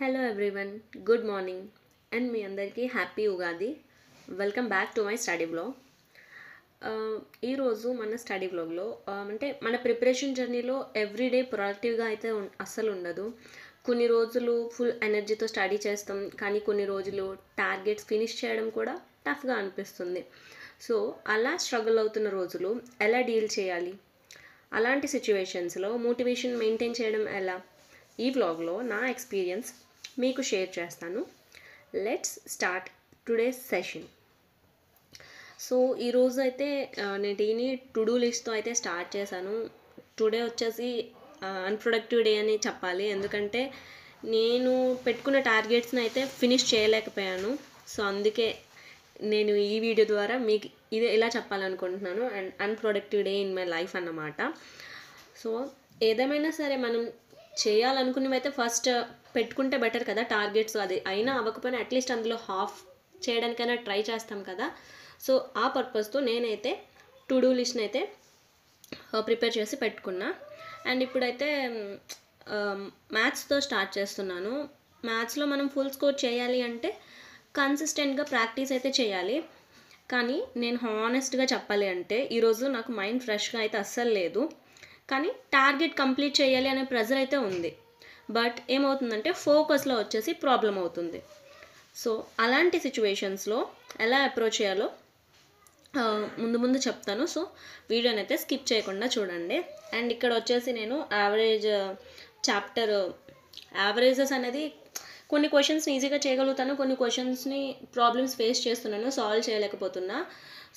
Hello everyone, good morning and మీ అందరికీ happy Ugadi. Welcome back to my study blog. ఈరోజు మన స్టడీ బ్లాగ్లో అంటే మన ప్రిపరేషన్ జర్నీలో ఎవ్రీడే ప్రొడక్టివ్గా అయితే అస్సలు ఉండదు. కొన్ని రోజులు ఫుల్ ఎనర్జీతో స్టడీ చేస్తాం, కానీ కొన్ని రోజులు టార్గెట్స్ ఫినిష్ చేయడం కూడా టఫ్గా అనిపిస్తుంది. సో అలా స్ట్రగుల్ అవుతున్న రోజులు ఎలా డీల్ చేయాలి, అలాంటి సిచ్యువేషన్స్లో మోటివేషన్ మెయింటైన్ చేయడం ఎలా, ఈ వ్లాగ్లో నా ఎక్స్పీరియన్స్ మీకు షేర్ చేస్తాను. Let's start today's session. So ఈరోజు అయితే నేను దీని టు డూ లిస్ట్తో అయితే స్టార్ట్ చేశాను. టుడే వచ్చేసి అన్ప్రొడక్టివ్ డే అని చెప్పాలి, ఎందుకంటే నేను పెట్టుకున్న టార్గెట్స్ని అయితే ఫినిష్ చేయలేకపోయాను. సో అందుకే నేను ఈ వీడియో ద్వారా మీకు ఇదే ఇలా చెప్పాలనుకుంటున్నాను, and unproductive day in my life అన్నమాట. సో ఏదేమైనా సరే మనం చేయాలనుకున్నవి అయితే ఫస్ట్ పెట్టుకుంటే బెటర్ కదా. టార్గెట్స్ అది అయినా అవ్వకపోయినా అట్లీస్ట్ అందులో హాఫ్ చేయడానికైనా ట్రై చేస్తాం కదా. సో ఆ పర్పస్తో నేనైతే టు డూ లిస్ట్ని అయితే ప్రిపేర్ చేసి పెట్టుకున్నా. అండ్ ఇప్పుడైతే మ్యాథ్స్తో స్టార్ట్ చేస్తున్నాను. మ్యాథ్స్లో మనం ఫుల్ స్కోర్ చేయాలి అంటే కన్సిస్టెంట్గా ప్రాక్టీస్ అయితే చేయాలి. కానీ నేను హానెస్ట్గా చెప్పాలి అంటే ఈరోజు నాకు మైండ్ ఫ్రెష్గా అయితే అస్సలు లేదు, కానీ టార్గెట్ కంప్లీట్ చేయాలి అనే ప్రెజర్ అయితే ఉంది. బట్ ఏమవుతుందంటే ఫోకస్లో వచ్చేసి ప్రాబ్లం అవుతుంది. సో అలాంటి సిచ్యువేషన్స్లో ఎలా అప్రోచ్ చేయాలో ముందు చెప్తాను. సో వీడియోని అయితే స్కిప్ చేయకుండా చూడండి. అండ్ ఇక్కడ వచ్చేసి నేను యావరేజెస్ అనేది కొన్ని క్వశ్చన్స్ని ఈజీగా చేయగలుగుతాను, కొన్ని క్వశ్చన్స్ని ప్రాబ్లమ్స్ ఫేస్ చేస్తున్నాను, సాల్వ్ చేయలేకపోతున్నా.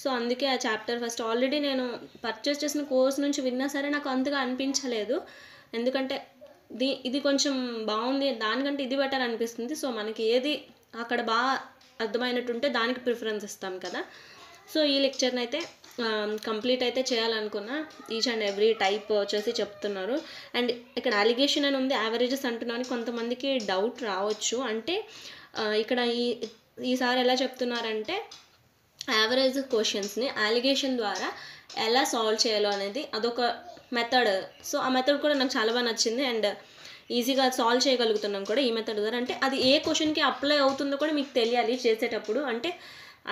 సో అందుకే ఆ చాప్టర్ ఫస్ట్ ఆల్రెడీ నేను పర్చేస్ చేసిన కోర్స్ నుంచి విన్నా సరే నాకు అంతగా అనిపించలేదు, ఎందుకంటే ఇది కొంచెం బాగుంది, దానికంటే ఇది బెటర్ అనిపిస్తుంది. సో మనకి ఏది అక్కడ బాగా అర్థమైనట్టుంటే దానికి ప్రిఫరెన్స్ ఇస్తాం కదా. సో ఈ లెక్చర్ని అయితే కంప్లీట్ అయితే చేయాలనుకున్నా. ఈచ్ అండ్ ఎవ్రీ టైప్ వచ్చేసి చెప్తున్నారు. అండ్ ఇక్కడ అలిగేషన్ అని ఉంది, యావరేజెస్ అంటున్నాను, కొంతమందికి డౌట్ రావచ్చు. అంటే ఇక్కడ ఈసారి ఎలా చెప్తున్నారంటే యావరేజ్ క్వశ్చన్స్ని అలిగేషన్ ద్వారా ఎలా సాల్వ్ చేయాలో అనేది అదొక మెథడ్. సో ఆ మెథడ్ కూడా నాకు చాలా బాగా నచ్చింది, అండ్ ఈజీగా సాల్వ్ చేయగలుగుతున్నాం కూడా ఈ మెథడ్ ద్వారా. అంటే అది ఏ క్వశ్చన్కి అప్లై అవుతుందో కూడా మీకు తెలియాలి చేసేటప్పుడు. అంటే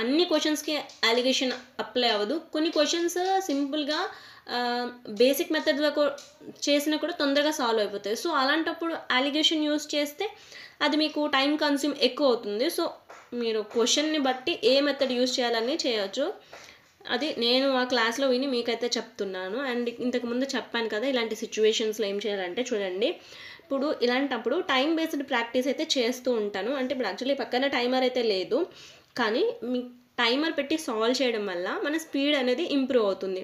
అన్ని క్వశ్చన్స్కి అలిగేషన్ అప్లై అవ్వదు, కొన్ని క్వశ్చన్స్ సింపుల్గా బేసిక్ మెథడ్ చేసినా కూడా తొందరగా సాల్వ్ అయిపోతాయి. సో అలాంటప్పుడు అలిగేషన్ యూస్ చేస్తే అది మీకు టైం కన్స్యూమ్ ఎక్కువ అవుతుంది. సో మీరు క్వశ్చన్ని బట్టి ఏ మెథడ్ యూస్ చేయాలని చేయొచ్చు. అది నేను ఆ క్లాస్లో విని మీకైతే చెప్తున్నాను. అండ్ ఇంతకుముందు చెప్పాను కదా ఇలాంటి సిచ్యువేషన్స్లో ఏం చేయాలంటే చూడండి. ఇప్పుడు ఇలాంటప్పుడు టైం బేస్డ్ ప్రాక్టీస్ అయితే చేస్తూ ఉంటాను. అంటే ఇప్పుడు యాక్చువల్లీ పక్కన టైమర్ అయితే లేదు, కానీ మీ టైమర్ పెట్టి సాల్వ్ చేయడం వల్ల మన స్పీడ్ అనేది ఇంప్రూవ్ అవుతుంది.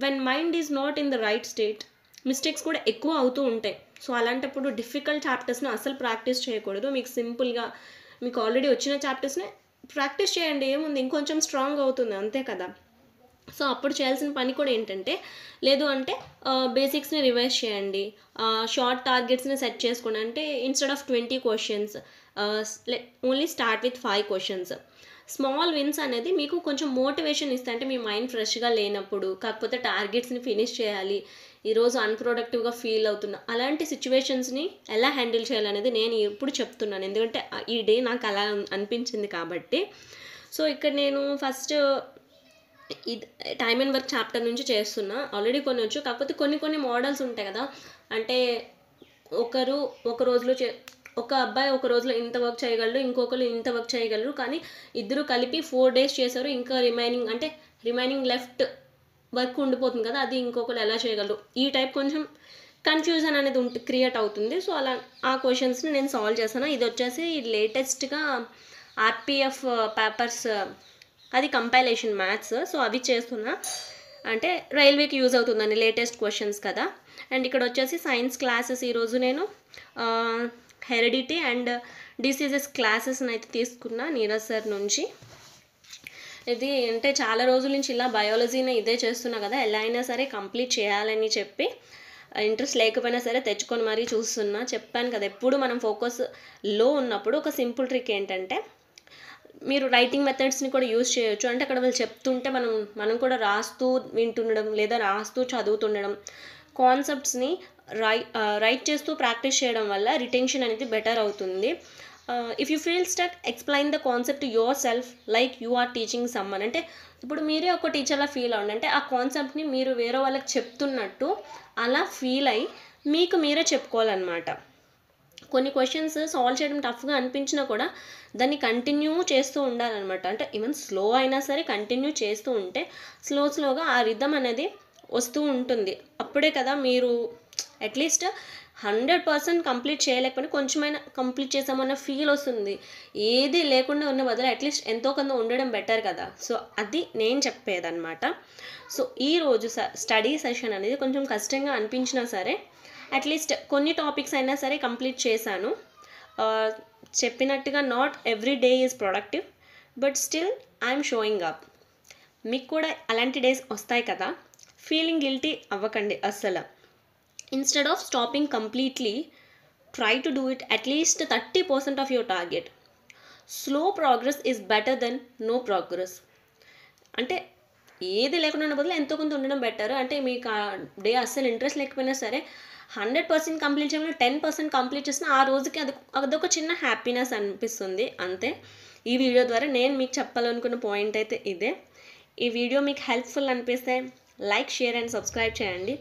When mind is not in the right state mistakes కూడా ఎక్కువ అవుతూ ఉంటాయి. సో అలాంటప్పుడు డిఫికల్ట్ చాప్టర్స్ని అస్సలు ప్రాక్టీస్ చేయకూడదు. మీకు సింపుల్గా మీకు ఆల్రెడీ వచ్చిన చాప్టర్స్ని ప్రాక్టీస్ చేయండి, ఏముంది, ఇంకొంచెం స్ట్రాంగ్ అవుతుంది, అంతే కదా. సో అప్పుడు చేయాల్సిన పని కూడా ఏంటంటే, లేదు అంటే బేసిక్స్ని రివైజ్ చేయండి, షార్ట్ టార్గెట్స్ని సెట్ చేసుకోండి. అంటే instead of 20 questions only start with 5 questions. Small wins అనేది మీకు కొంచెం మోటివేషన్ ఇస్తాయి. అంటే మీ మైండ్ ఫ్రెష్గా లేనప్పుడు, కాకపోతే టార్గెట్స్ని ఫినిష్ చేయాలి, ఈరోజు అన్ప్రొడక్టివ్గా ఫీల్ అవుతున్నా, అలాంటి సిచ్యువేషన్స్ని ఎలా హ్యాండిల్ చేయాలనేది నేను ఇప్పుడు చెప్తున్నాను, ఎందుకంటే ఈ డే నాకు అలా అనిపించింది కాబట్టి. సో ఇక్కడ నేను ఫస్ట్ ఇది టైమ్ అండ్ వర్క్ చాప్టర్ నుంచి చేస్తున్నా. ఆల్రెడీ కొన్ని వచ్చు, కాకపోతే కొన్ని మోడల్స్ ఉంటాయి కదా. అంటే ఒక రోజులో ఒక అబ్బాయి ఒక రోజులో ఇంత వర్క్ చేయగలరు, ఇంకొకరు ఇంత వర్క్ చేయగలరు, కానీ ఇద్దరు కలిపి 4 days చేశారు, ఇంకా రిమైనింగ్ లెఫ్ట్ వర్క్ ఉండిపోతుంది కదా, అది ఇంకొకరు ఎలా చేయగలరు, ఈ టైప్ కొంచెం కన్ఫ్యూజన్ అనేది క్రియేట్ అవుతుంది. సో అలా ఆ క్వశ్చన్స్ని నేను సాల్వ్ చేశాను. ఇది వచ్చేసి లేటెస్ట్గా ఆర్పిఎఫ్ పేపర్స్, అది కంపైలేషన్ మ్యాథ్స్. సో అవి చేస్తున్నా, అంటే రైల్వేకి యూజ్ అవుతుందని లేటెస్ట్ క్వశ్చన్స్ కదా. అండ్ ఇక్కడ వచ్చేసి సైన్స్ క్లాసెస్ ఈరోజు నేను హెరిడిటీ అండ్ డిసీజెస్ క్లాసెస్ని అయితే తీసుకున్నా నీరజ్ సార్ నుంచి. ఇది అంటే చాలా రోజుల నుంచి ఇలా బయాలజీని ఇదే చేస్తున్నా కదా, ఎలా అయినా సరే కంప్లీట్ చేయాలని చెప్పి ఇంట్రెస్ట్ లేకపోయినా సరే తెచ్చుకొని మరీ చూస్తున్నా. చెప్పాను కదా, ఎప్పుడు మనం ఫోకస్ లో ఉన్నప్పుడు ఒక సింపుల్ ట్రిక్ ఏంటంటే, మీరు రైటింగ్ మెథడ్స్ని కూడా యూజ్ చేయొచ్చు. అంటే అక్కడ వాళ్ళు చెప్తుంటే మనం కూడా రాస్తూ వింటుండడం, లేదా రాస్తూ చదువుతుండడం. కాన్సెప్ట్స్ని రైట్ చేస్తూ ప్రాక్టీస్ చేయడం వల్ల రిటెన్షన్ అనేది బెటర్ అవుతుంది. If you feel stuck, explain the concept yourself like you are teaching someone. అంటే ఇప్పుడు మీరే ఒక టీచర్లా ఫీల్ అవ్వండి. అంటే ఆ కాన్సెప్ట్ని మీరు వేరే వాళ్ళకి చెప్తున్నట్టు అలా ఫీల్ అయ్యి మీకు మీరే చెప్పుకోవాలన్నమాట. కొన్ని క్వశ్చన్స్ సాల్వ్ చేయడం టఫ్గా అనిపించినా కూడా దాన్ని కంటిన్యూ చేస్తూ ఉండాలన్నమాట. అంటే ఈవెన్ స్లో అయినా సరే కంటిన్యూ చేస్తూ ఉంటే స్లోగా ఆ రిథమ్ అనేది వస్తూ ఉంటుంది. అప్పుడే కదా మీరు అట్లీస్ట్ 100% కంప్లీట్ చేయలేకపోయినా కొంచెమైనా కంప్లీట్ చేసామన్న ఫీల్ వస్తుంది. ఏది లేకుండా ఉన్న బదులు అట్లీస్ట్ ఎంతో కొంత ఉండడం బెటర్ కదా. సో అది నేను చెప్పేదన్నమాట. సో ఈరోజు స్టడీ సెషన్ అనేది కొంచెం కష్టంగా అనిపించినా సరే అట్లీస్ట్ కొన్ని టాపిక్స్ అయినా సరే కంప్లీట్ చేశాను. చెప్పినట్టుగా not every day is productive, but still I'm showing up. మీకు కూడా అలాంటి డేస్ వస్తాయి కదా. ఫీలింగ్ గిల్టీ అవ్వకండి అస్సలు. Instead of stopping completely, try to do it at least 30% of your target. Slow progress is better than no progress. అంటే ఏది లేకుండా ఉన్న బదులు ఎంతో కొంత ఉండడం బెటర్. అంటే మీకు ఆ డే అస్సలు ఇంట్రెస్ట్ లేకపోయినా సరే 100% కంప్లీట్ చేయమని 10% కంప్లీట్ చేసిన ఆ రోజుకి అదొక చిన్న హ్యాపీనెస్ అనిపిస్తుంది అంతే. ఈ వీడియో ద్వారా నేను మీకు చెప్పాలనుకున్న పాయింట్ అయితే ఇదే. ఈ వీడియో మీకు హెల్ప్ఫుల్ అనిపిస్తే లైక్, షేర్ అండ్ సబ్స్క్రైబ్ చేయండి.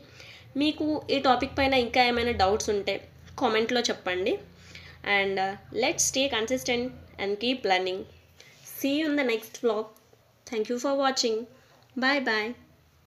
మీకు ఈ టాపిక్ పైన ఇంకా ఏమైనా డౌట్స్ ఉంటే కామెంట్లో చెప్పండి. And let's stay consistent and keep learning. See you in the next vlog. Thank you for watching. Bye bye.